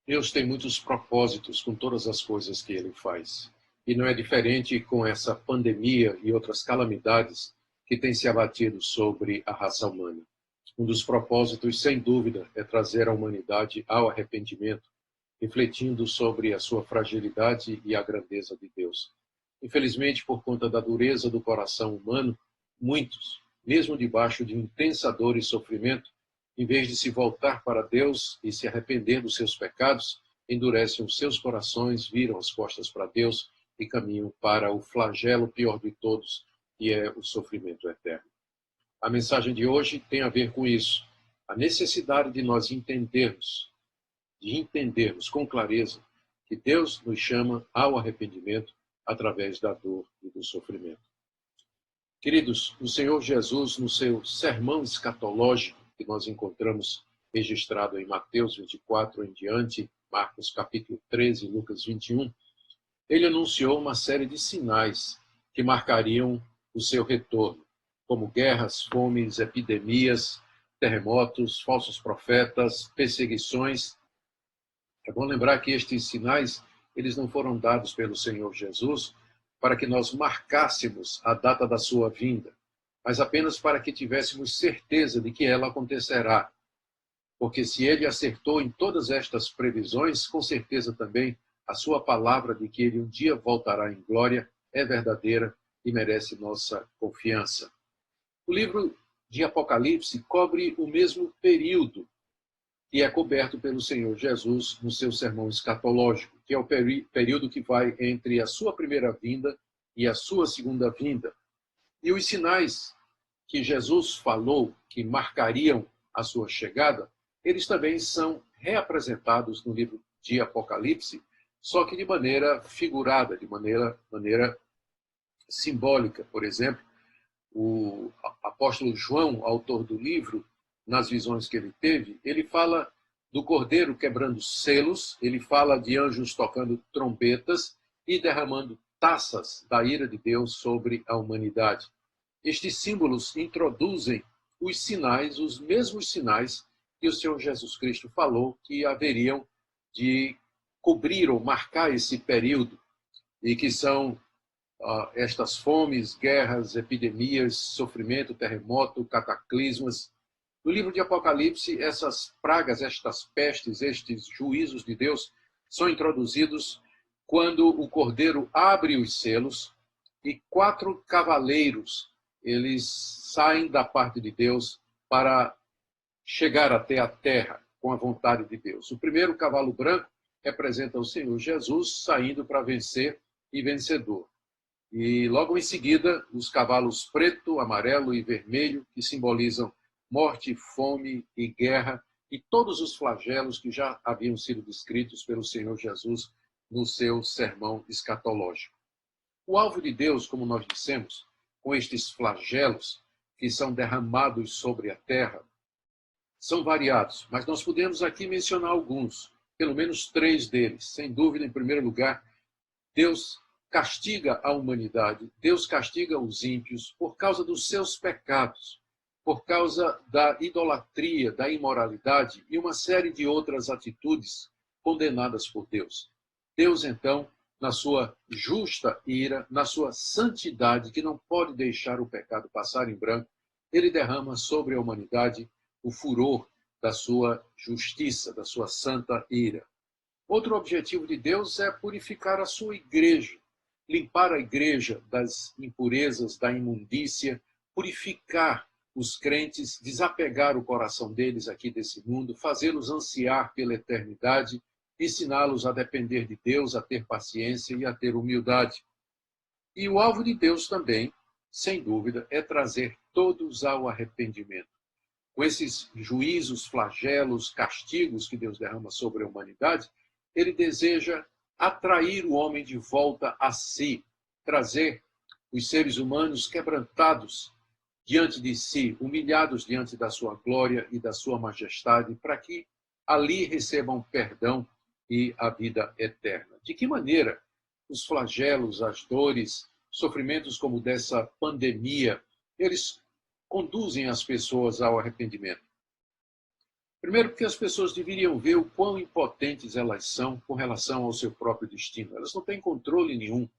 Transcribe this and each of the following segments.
Deus tem muitos propósitos com todas as coisas que ele faz. E não é diferente com essa pandemia e outras calamidades que têm se abatido sobre a raça humana. Um dos propósitos, sem dúvida, é trazer a humanidade ao arrependimento, refletindo sobre a sua fragilidade e a grandeza de Deus. Infelizmente, por conta da dureza do coração humano, muitos, mesmo debaixo de intensa dor e sofrimento, em vez de se voltar para Deus e se arrepender dos seus pecados, endurecem os seus corações, viram as costas para Deus e caminham para o flagelo pior de todos, que é o sofrimento eterno. A mensagem de hoje tem a ver com isso. A necessidade de nós entendermos com clareza que Deus nos chama ao arrependimento através da dor e do sofrimento. Queridos, o Senhor Jesus, no seu sermão escatológico, que nós encontramos registrado em Mateus 24 em diante, Marcos capítulo 13, Lucas 21, ele anunciou uma série de sinais que marcariam o seu retorno, como guerras, fomes, epidemias, terremotos, falsos profetas, perseguições. É bom lembrar que estes sinais, eles não foram dados pelo Senhor Jesus para que nós marcássemos a data da sua vinda, mas apenas para que tivéssemos certeza de que ela acontecerá. Porque se ele acertou em todas estas previsões, com certeza também a sua palavra de que ele um dia voltará em glória é verdadeira e merece nossa confiança. O livro de Apocalipse cobre o mesmo período que é coberto pelo Senhor Jesus no seu sermão escatológico, que é o período que vai entre a sua primeira vinda e a sua segunda vinda. E os sinais que Jesus falou que marcariam a sua chegada, eles também são reapresentados no livro de Apocalipse, só que de maneira figurada, de maneira simbólica. Por exemplo, o apóstolo João, autor do livro, nas visões que ele teve, ele fala do cordeiro quebrando selos, ele fala de anjos tocando trombetas e derramando taças da ira de Deus sobre a humanidade. Estes símbolos introduzem os sinais, os mesmos sinais que o Senhor Jesus Cristo falou que haveriam de cobrir ou marcar esse período, e que são estas fomes, guerras, epidemias, sofrimento, terremoto, cataclismas. No livro de Apocalipse, essas pragas, estas pestes, estes juízos de Deus são introduzidos quando o cordeiro abre os selos e 4 cavaleiros, eles saem da parte de Deus para chegar até a terra com a vontade de Deus. O primeiro cavalo branco representa o Senhor Jesus saindo para vencer e vencedor. E logo em seguida, os cavalos preto, amarelo e vermelho, que simbolizam morte, fome e guerra, e todos os flagelos que já haviam sido descritos pelo Senhor Jesus no seu sermão escatológico. O alvo de Deus, como nós dissemos, com estes flagelos que são derramados sobre a terra, são variados, mas nós podemos aqui mencionar alguns, pelo menos 3 deles. Sem dúvida, em primeiro lugar, Deus castiga a humanidade, Deus castiga os ímpios por causa dos seus pecados, por causa da idolatria, da imoralidade e uma série de outras atitudes condenadas por Deus. Deus, então, na sua justa ira, na sua santidade, que não pode deixar o pecado passar em branco, ele derrama sobre a humanidade o furor da sua justiça, da sua santa ira. Outro objetivo de Deus é purificar a sua igreja, limpar a igreja das impurezas, da imundícia, purificar os crentes, desapegar o coração deles aqui desse mundo, fazê-los ansiar pela eternidade, ensiná-los a depender de Deus, a ter paciência e a ter humildade. E o alvo de Deus também, sem dúvida, é trazer todos ao arrependimento. Com esses juízos, flagelos, castigos que Deus derrama sobre a humanidade, ele deseja atrair o homem de volta a si, trazer os seres humanos quebrantados diante de si, humilhados diante da sua glória e da sua majestade, para que ali recebam perdão e a vida eterna. De que maneira os flagelos, as dores, sofrimentos como dessa pandemia, eles conduzem as pessoas ao arrependimento? Primeiro, porque as pessoas deveriam ver o quão impotentes elas são com relação ao seu próprio destino. Elas não têm controle nenhum,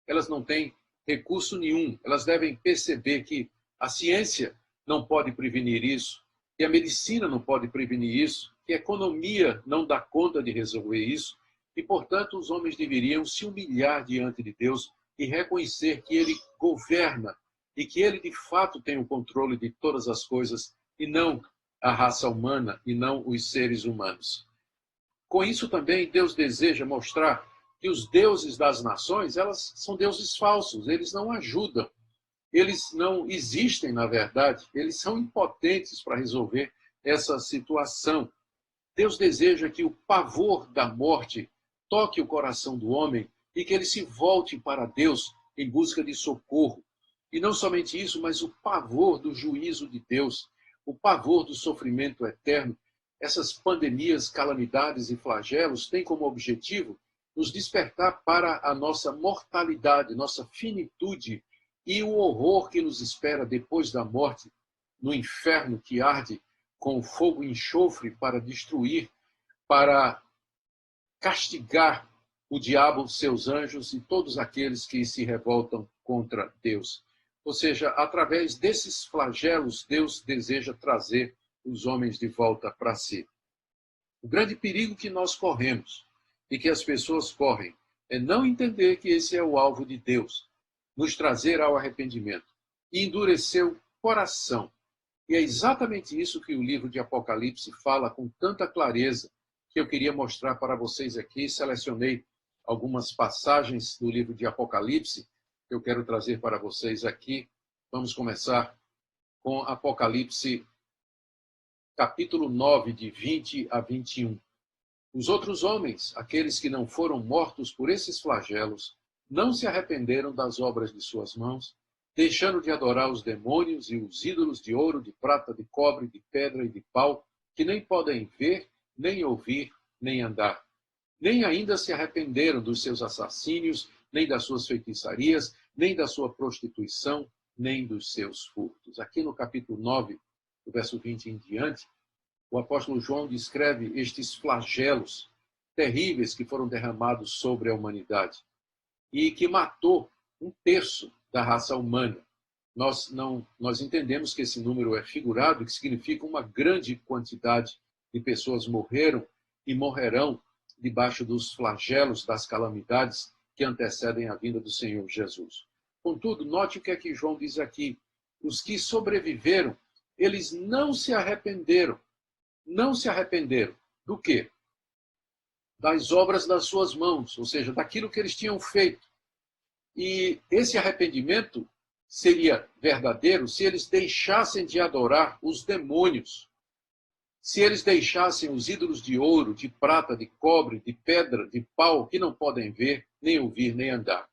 elas não têm recurso nenhum. Elas devem perceber que a ciência não pode prevenir isso, que a medicina não pode prevenir isso, que a economia não dá conta de resolver isso, e, portanto, os homens deveriam se humilhar diante de Deus e reconhecer que Ele governa e que Ele, de fato, tem o controle de todas as coisas e não a raça humana e não os seres humanos. Com isso também, Deus deseja mostrar que os deuses das nações, elas são deuses falsos, eles não ajudam, eles não existem, na verdade, eles são impotentes para resolver essa situação. Deus deseja que o pavor da morte toque o coração do homem e que ele se volte para Deus em busca de socorro. E não somente isso, mas o pavor do juízo de Deus, o pavor do sofrimento eterno. Essas pandemias, calamidades e flagelos têm como objetivo nos despertar para a nossa mortalidade, nossa finitude e o horror que nos espera depois da morte, no inferno que arde com fogo e enxofre para destruir, para castigar o diabo, seus anjos e todos aqueles que se revoltam contra Deus. Ou seja, através desses flagelos, Deus deseja trazer os homens de volta para si. O grande perigo que nós corremos e que as pessoas correm é não entender que esse é o alvo de Deus, nos trazer ao arrependimento e endurecer o coração. E é exatamente isso que o livro de Apocalipse fala com tanta clareza, que eu queria mostrar para vocês aqui. Selecionei algumas passagens do livro de Apocalipse que eu quero trazer para vocês aqui. Vamos começar com Apocalipse, capítulo 9, de 20 a 21. Os outros homens, aqueles que não foram mortos por esses flagelos, não se arrependeram das obras de suas mãos, deixando de adorar os demônios e os ídolos de ouro, de prata, de cobre, de pedra e de pau, que nem podem ver, nem ouvir, nem andar. Nem ainda se arrependeram dos seus assassínios, nem das suas feitiçarias, nem da sua prostituição, nem dos seus furtos. Aqui no capítulo 9, do verso 20 em diante, o apóstolo João descreve estes flagelos terríveis que foram derramados sobre a humanidade e que matou um terço da raça humana. Nós entendemos que esse número é figurado, que significa uma grande quantidade de pessoas morreram e morrerão debaixo dos flagelos das calamidades que antecedem a vinda do Senhor Jesus. Contudo, note o que é que João diz aqui. Os que sobreviveram, eles não se arrependeram. Não se arrependeram. Do quê? Das obras das suas mãos, ou seja, daquilo que eles tinham feito. E esse arrependimento seria verdadeiro se eles deixassem de adorar os demônios, se eles deixassem os ídolos de ouro, de prata, de cobre, de pedra, de pau, que não podem ver, nem ouvir, nem andar.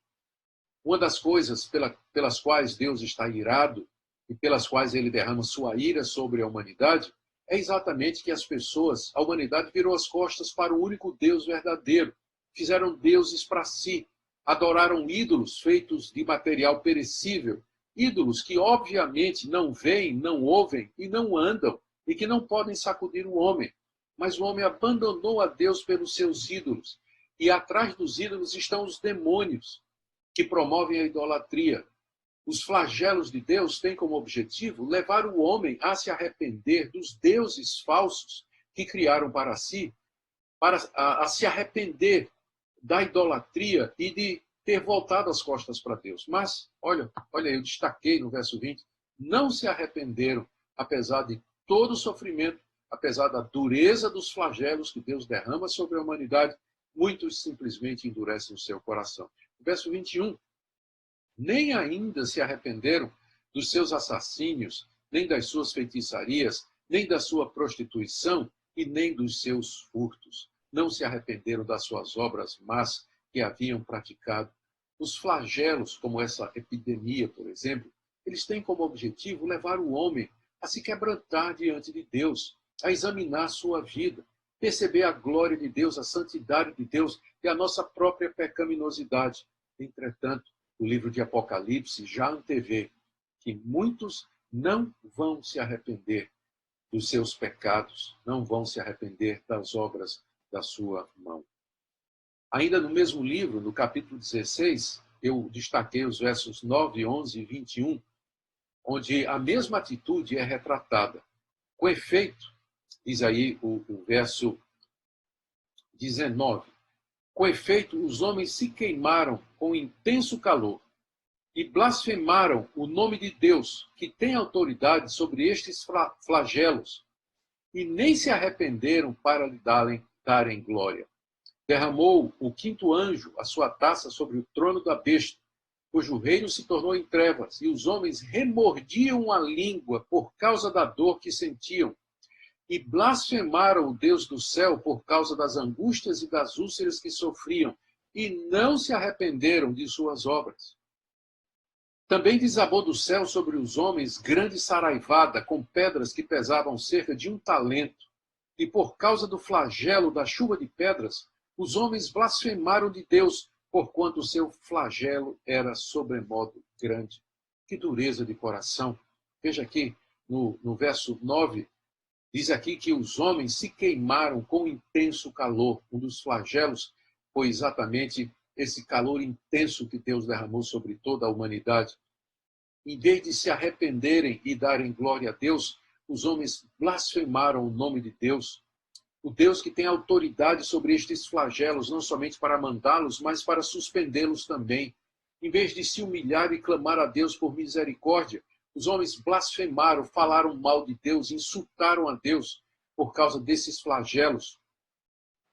Uma das coisas pelas quais Deus está irado e pelas quais ele derrama sua ira sobre a humanidade é exatamente que as pessoas, a humanidade virou as costas para o único Deus verdadeiro, fizeram deuses para si, adoraram ídolos feitos de material perecível, ídolos que obviamente não veem, não ouvem e não andam, e que não podem sacudir o homem. Mas o homem abandonou a Deus pelos seus ídolos, e atrás dos ídolos estão os demônios, que promovem a idolatria. Os flagelos de Deus têm como objetivo levar o homem a se arrepender dos deuses falsos que criaram para si, para a se arrepender da idolatria e de ter voltado as costas para Deus. Mas, olha, eu destaquei no verso 20, não se arrependeram, apesar de todo o sofrimento, apesar da dureza dos flagelos que Deus derrama sobre a humanidade, muitos simplesmente endurecem o seu coração. Verso 21, nem ainda se arrependeram dos seus assassínios, nem das suas feitiçarias, nem da sua prostituição e nem dos seus furtos. Não se arrependeram das suas obras más que haviam praticado. Os flagelos, como essa epidemia, por exemplo, eles têm como objetivo levar o homem a se quebrantar diante de Deus, a examinar sua vida, perceber a glória de Deus, a santidade de Deus e a nossa própria pecaminosidade. Entretanto, o livro de Apocalipse já antevê que muitos não vão se arrepender dos seus pecados, não vão se arrepender das obras da sua mão. Ainda no mesmo livro, no capítulo 16, eu destaquei os versos 9, 11 e 21, onde a mesma atitude é retratada. Com efeito, diz aí o verso 19, com efeito, os homens se queimaram com intenso calor e blasfemaram o nome de Deus, que tem autoridade sobre estes flagelos, e nem se arrependeram para lhe darem glória. Derramou o quinto anjo a sua taça sobre o trono da besta, cujo reino se tornou em trevas, e os homens remordiam a língua por causa da dor que sentiam, e blasfemaram o Deus do céu por causa das angústias e das úlceras que sofriam, e não se arrependeram de suas obras. Também desabou do céu sobre os homens grande saraivada, com pedras que pesavam cerca de 1 talento, e por causa do flagelo da chuva de pedras, os homens blasfemaram de Deus, porquanto o seu flagelo era sobremodo grande. Que dureza de coração! Veja aqui no verso 9, diz aqui que os homens se queimaram com intenso calor. Um dos flagelos foi exatamente esse calor intenso que Deus derramou sobre toda a humanidade. Em vez de se arrependerem e darem glória a Deus, os homens blasfemaram o nome de Deus. O Deus que tem autoridade sobre estes flagelos, não somente para mandá-los, mas para suspendê-los também. Em vez de se humilhar e clamar a Deus por misericórdia, os homens blasfemaram, falaram mal de Deus, insultaram a Deus por causa desses flagelos,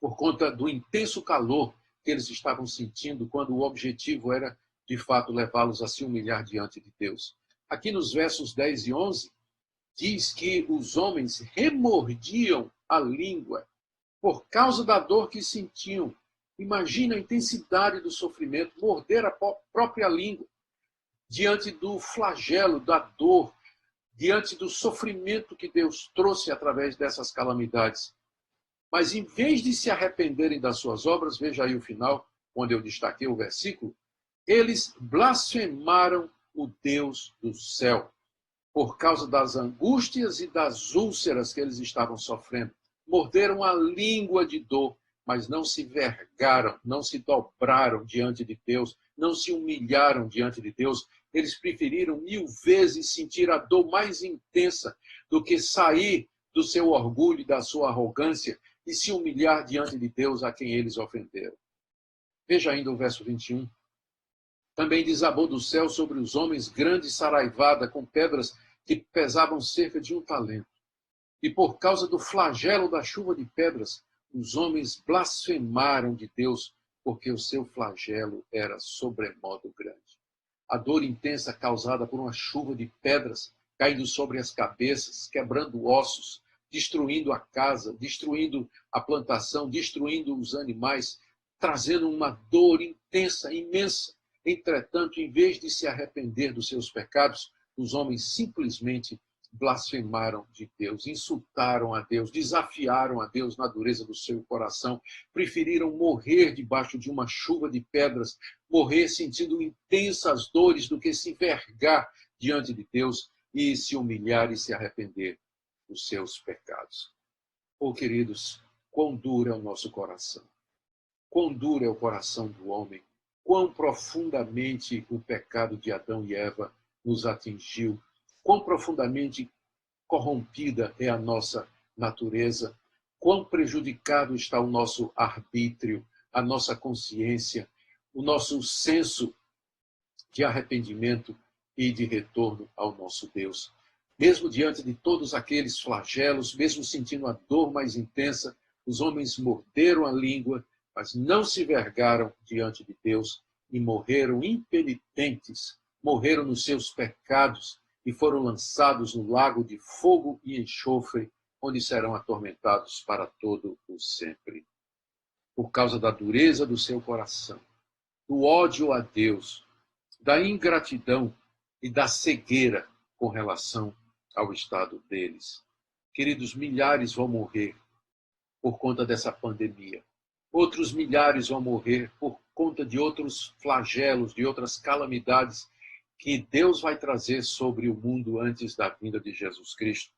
por conta do intenso calor que eles estavam sentindo, quando o objetivo era, de fato, levá-los a se humilhar diante de Deus. Aqui nos versos 10 e 11, diz que os homens remordiam a língua por causa da dor que sentiam. Imagina a intensidade do sofrimento, morder a própria língua diante do flagelo, da dor, diante do sofrimento que Deus trouxe através dessas calamidades. Mas em vez de se arrependerem das suas obras, veja aí o final, onde eu destaquei o versículo, eles blasfemaram o Deus do céu, por causa das angústias e das úlceras que eles estavam sofrendo. Morderam a língua de dor, mas não se vergaram, não se dobraram diante de Deus, não se humilharam diante de Deus. Eles preferiram 1000 vezes sentir a dor mais intensa do que sair do seu orgulho e da sua arrogância e se humilhar diante de Deus a quem eles ofenderam. Veja ainda o verso 21. Também desabou do céu sobre os homens grande saraivada com pedras que pesavam cerca de 1 talento. E por causa do flagelo da chuva de pedras, os homens blasfemaram de Deus, porque o seu flagelo era sobremodo grande. A dor intensa causada por uma chuva de pedras caindo sobre as cabeças, quebrando ossos, destruindo a casa, destruindo a plantação, destruindo os animais, trazendo uma dor intensa, imensa. Entretanto, em vez de se arrepender dos seus pecados, os homens simplesmente blasfemaram de Deus, insultaram a Deus, desafiaram a Deus na dureza do seu coração, preferiram morrer debaixo de uma chuva de pedras, morrer sentindo intensas dores do que se envergar diante de Deus e se humilhar e se arrepender dos seus pecados. Oh, queridos, quão duro é o nosso coração, quão duro é o coração do homem, quão profundamente o pecado de Adão e Eva nos atingiu, quão profundamente corrompida é a nossa natureza, quão prejudicado está o nosso arbítrio, a nossa consciência, o nosso senso de arrependimento e de retorno ao nosso Deus. Mesmo diante de todos aqueles flagelos, mesmo sentindo a dor mais intensa, os homens morderam a língua, mas não se vergaram diante de Deus e morreram impenitentes, morreram nos seus pecados e foram lançados no lago de fogo e enxofre, onde serão atormentados para todo o sempre. Por causa da dureza do seu coração, do ódio a Deus, da ingratidão e da cegueira com relação ao estado deles. Queridos, milhares vão morrer por conta dessa pandemia. Outros milhares vão morrer por conta de outros flagelos, de outras calamidades que Deus vai trazer sobre o mundo antes da vinda de Jesus Cristo.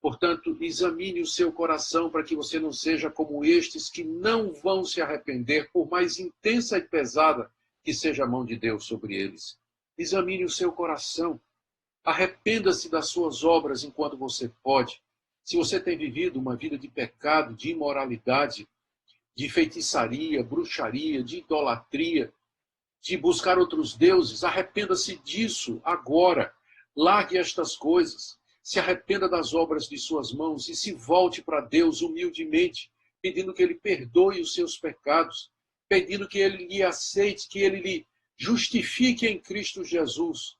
Portanto, examine o seu coração para que você não seja como estes que não vão se arrepender, por mais intensa e pesada que seja a mão de Deus sobre eles. Examine o seu coração. Arrependa-se das suas obras enquanto você pode. Se você tem vivido uma vida de pecado, de imoralidade, de feitiçaria, bruxaria, de idolatria, de buscar outros deuses, arrependa-se disso agora. Largue estas coisas. Se arrependa das obras de suas mãos e se volte para Deus humildemente, pedindo que Ele perdoe os seus pecados, pedindo que Ele lhe aceite, que Ele lhe justifique em Cristo Jesus.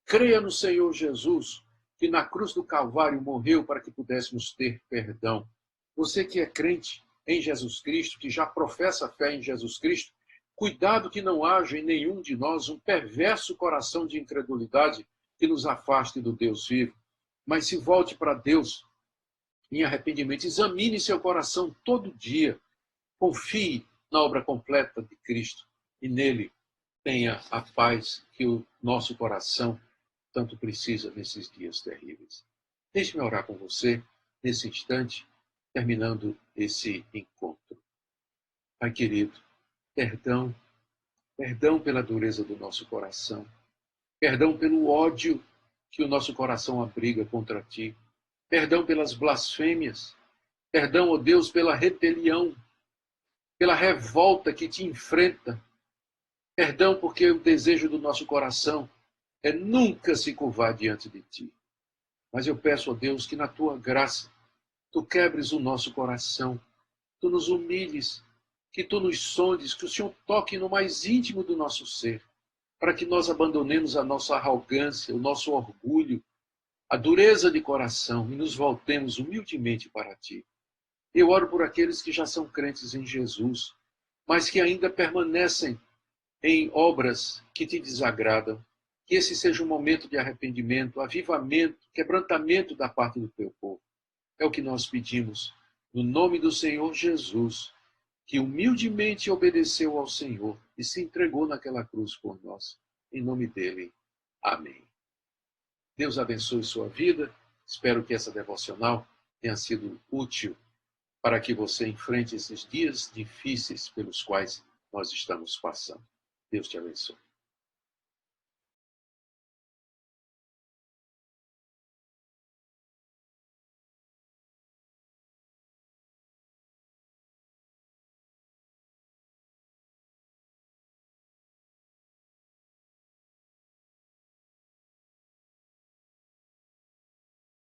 Creia no Senhor Jesus, que na cruz do Calvário morreu para que pudéssemos ter perdão. Você que é crente em Jesus Cristo, que já professa fé em Jesus Cristo, cuidado que não haja em nenhum de nós um perverso coração de incredulidade que nos afaste do Deus vivo. Mas se volte para Deus em arrependimento. Examine seu coração todo dia. Confie na obra completa de Cristo e nele tenha a paz que o nosso coração tanto precisa nesses dias terríveis. Deixe-me orar com você nesse instante, terminando esse encontro. Pai querido, perdão, perdão pela dureza do nosso coração, perdão pelo ódio que o nosso coração abriga contra ti, perdão pelas blasfêmias, perdão, ó Deus, pela rebelião, pela revolta que te enfrenta, perdão porque o desejo do nosso coração é nunca se curvar diante de ti. Mas eu peço, ó Deus, que na tua graça tu quebres o nosso coração, tu nos humilhes, que tu nos sondes, que o Senhor toque no mais íntimo do nosso ser, para que nós abandonemos a nossa arrogância, o nosso orgulho, a dureza de coração e nos voltemos humildemente para ti. Eu oro por aqueles que já são crentes em Jesus, mas que ainda permanecem em obras que te desagradam. Que esse seja um momento de arrependimento, avivamento, quebrantamento da parte do teu povo. É o que nós pedimos, no nome do Senhor Jesus, que humildemente obedeceu ao Senhor e se entregou naquela cruz por nós. Em nome dele. Amém. Deus abençoe sua vida. Espero que essa devocional tenha sido útil para que você enfrente esses dias difíceis pelos quais nós estamos passando. Deus te abençoe.